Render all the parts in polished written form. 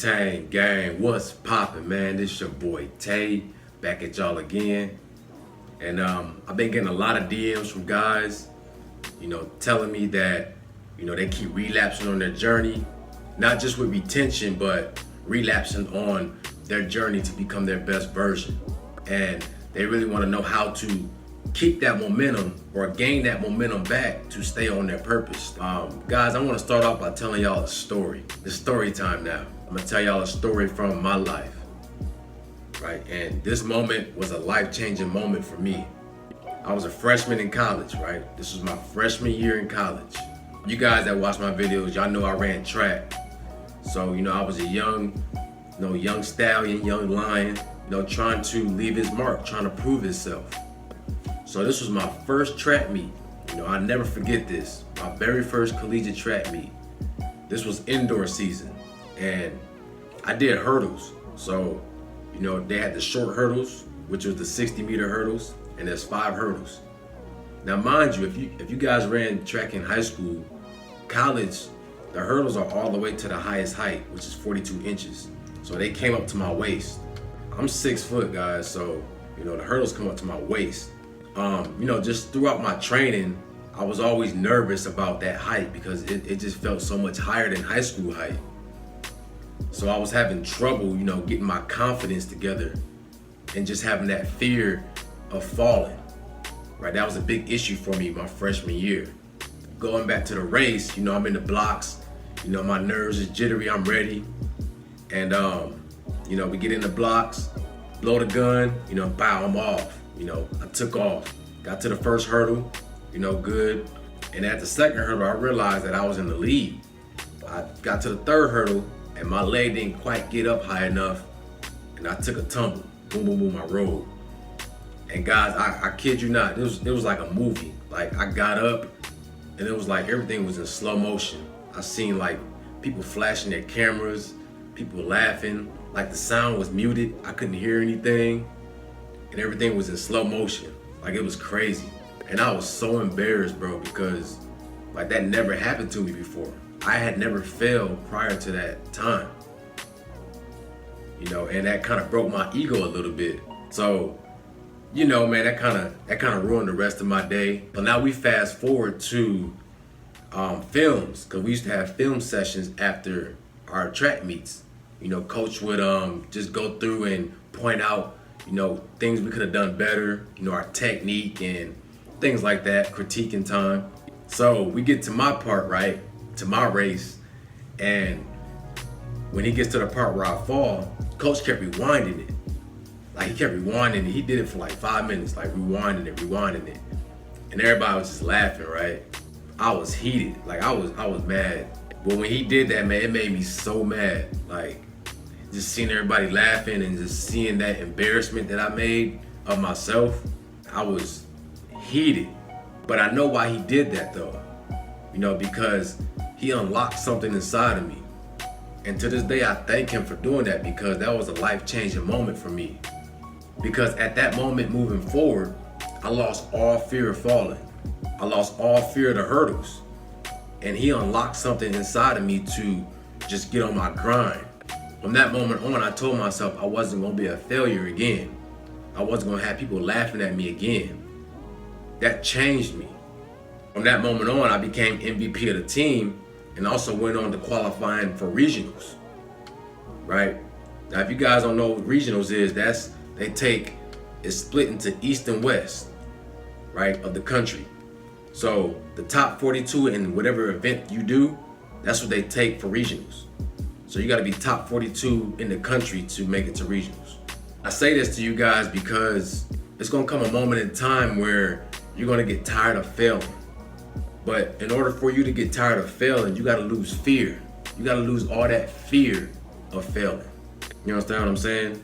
Wu-Tang gang, what's poppin', man? This your boy Tay, back at y'all again. And I've been getting a lot of DMs from guys, telling me that, they keep relapsing on their journey, not just with retention, but relapsing on their journey to become their best version. And they really want to know how to keep that momentum or gain that momentum back to stay on their purpose. Guys, I want to start off by telling y'all a story. It's story time now. I'm gonna tell y'all a story from my life, right? And this moment was a life-changing moment for me. I was a freshman in college, right? This was my freshman year in college. You guys that watch my videos, y'all know I ran track. So, I was a young stallion, young lion, trying to leave his mark, trying to prove himself. So this was my first track meet. I'll never forget this. My very first collegiate track meet. This was indoor season, and I did hurdles. So, they had the short hurdles, which was the 60-meter hurdles, and there's 5 hurdles. Now, mind you, if you guys ran track in high school, college, the hurdles are all the way to the highest height, which is 42 inches. So they came up to my waist. I'm 6 foot, guys, so the hurdles come up to my waist. Just throughout my training, I was always nervous about that height because it just felt so much higher than high school height. So I was having trouble, getting my confidence together and just having that fear of falling, right? That was a big issue for me my freshman year. Going back to the race, I'm in the blocks, my nerves is jittery, I'm ready. And, we get in the blocks, blow the gun, bow, I'm off. I took off, got to the first hurdle, good. And at the second hurdle, I realized that I was in the lead. I got to the third hurdle and my leg didn't quite get up high enough. And I took a tumble, boom, boom, boom, I rolled. And guys, I kid you not, it was like a movie. Like I got up and it was like everything was in slow motion. I seen like people flashing their cameras, people laughing, like the sound was muted. I couldn't hear anything. And everything was in slow motion. Like it was crazy. And I was so embarrassed, bro, because like that never happened to me before. I had never failed prior to that time. And that kind of broke my ego a little bit. So, man, that kind of ruined the rest of my day. But now we fast forward to films, because we used to have film sessions after our track meets. Coach would just go through and point out things we could have done better, our technique and things like that, critiquing time. So we get to my part, right, to my race, and when he gets to the part where I fall, Coach kept rewinding it. Like he kept rewinding it. He did it for like 5 minutes, like rewinding it. And everybody was just laughing, right? I was heated, like I was mad. But when he did that, man, it made me so mad. Like, just seeing everybody laughing and just seeing that embarrassment that I made of myself, I was heated. But I know why he did that though, because he unlocked something inside of me. And to this day, I thank him for doing that, because that was a life-changing moment for me. Because at that moment moving forward, I lost all fear of falling. I lost all fear of the hurdles. And he unlocked something inside of me to just get on my grind. From that moment on, I told myself I wasn't gonna be a failure again. I wasn't gonna have people laughing at me again. That changed me. From that moment on, I became MVP of the team and also went on to qualifying for regionals, right? Now, if you guys don't know what regionals is, it's split into East and West, right, of the country. So the top 42 in whatever event you do, that's what they take for regionals. So you gotta be top 42 in the country to make it to regionals. I say this to you guys because it's gonna come a moment in time where you're gonna get tired of failing. But in order for you to get tired of failing, you gotta lose fear. You gotta lose all that fear of failing. You understand what I'm saying?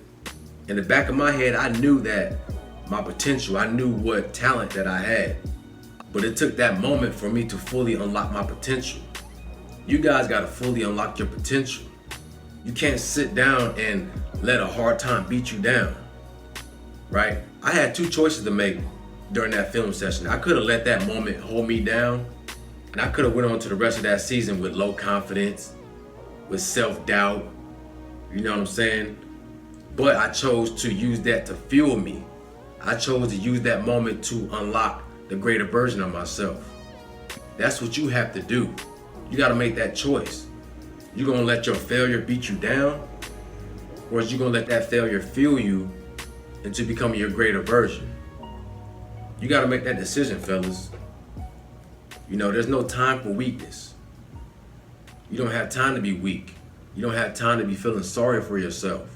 In the back of my head, I knew that my potential, I knew what talent that I had. But it took that moment for me to fully unlock my potential. You guys gotta fully unlock your potential. You can't sit down and let a hard time beat you down, right? I had 2 choices to make during that film session. I could have let that moment hold me down, and I could have went on to the rest of that season with low confidence, with self-doubt, You know what I'm saying? But I chose to use that to fuel me. I chose to use that moment to unlock the greater version of myself. That's what you have to do. You gotta make that choice. You gonna let your failure beat you down? Or is you gonna let that failure fuel you into becoming your greater version? You gotta make that decision, fellas. You know, there's no time for weakness. You don't have time to be weak. You don't have time to be feeling sorry for yourself.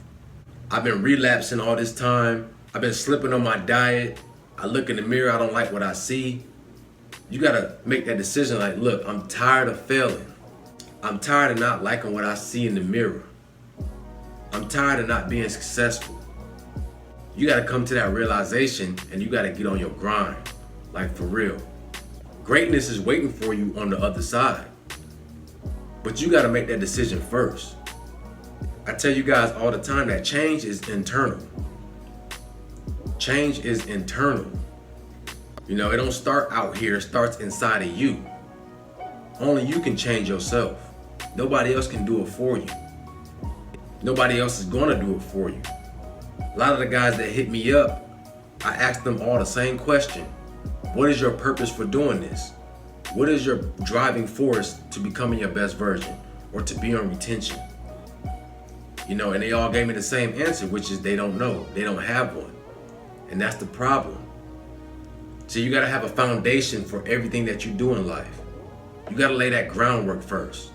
I've been relapsing all this time. I've been slipping on my diet. I look in the mirror, I don't like what I see. You gotta make that decision like, look, I'm tired of failing. I'm tired of not liking what I see in the mirror. I'm tired of not being successful. You gotta come to that realization and you gotta get on your grind, like for real. Greatness is waiting for you on the other side. But you gotta make that decision first. I tell you guys all the time that change is internal. Change is internal. You know, it don't start out here, it starts inside of you. Only you can change yourself. Nobody else can do it for you. Nobody else is gonna do it for you. A lot of the guys that hit me up, I ask them all the same question. What is your purpose for doing this? What is your driving force to becoming your best version or to be on retention? You know, and they all gave me the same answer, which is they don't know. They don't have one. And that's the problem. So you gotta have a foundation for everything that you do in life. You gotta lay that groundwork first.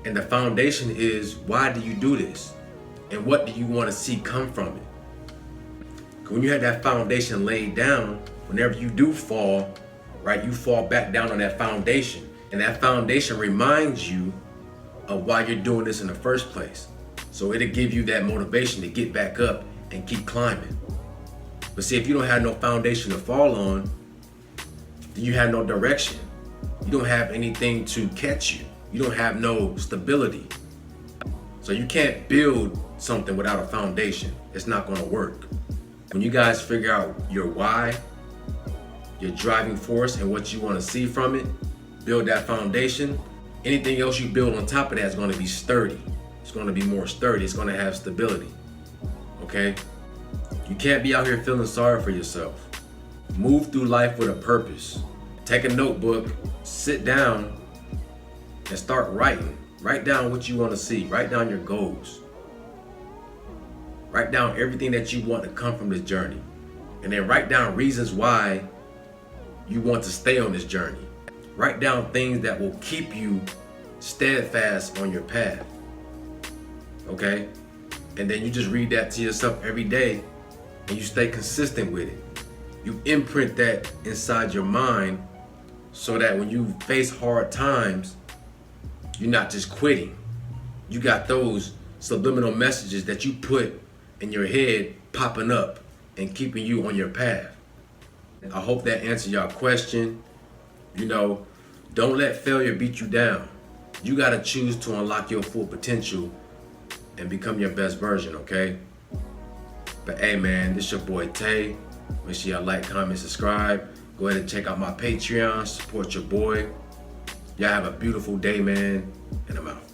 And the foundation is, why do you do this? And what do you wanna see come from it? When you have that foundation laid down, whenever you do fall, right, you fall back down on that foundation. And that foundation reminds you of why you're doing this in the first place. So it'll give you that motivation to get back up and keep climbing. But see, if you don't have no foundation to fall on, then you have no direction. You don't have anything to catch you. You don't have no stability. So you can't build something without a foundation. It's not gonna work. When you guys figure out your why, your driving force, and what you wanna see from it, build that foundation, anything else you build on top of that is gonna be sturdy. It's gonna be more sturdy, it's gonna have stability, okay? You can't be out here feeling sorry for yourself. Move through life with a purpose. Take a notebook, sit down, and start writing. Write down what you want to see. Write down your goals. Write down everything that you want to come from this journey. And then write down reasons why you want to stay on this journey. Write down things that will keep you steadfast on your path. Okay? And then you just read that to yourself every day and you stay consistent with it. You imprint that inside your mind so that when you face hard times, you're not just quitting. You got those subliminal messages that you put in your head popping up and keeping you on your path. I hope that answered your question. You know, don't let failure beat you down. You gotta choose to unlock your full potential and become your best version, okay? But hey man, this your boy Tay. Make sure y'all like, comment, subscribe. Go ahead and check out my Patreon, support your boy. Y'all have a beautiful day, man, and I'm out.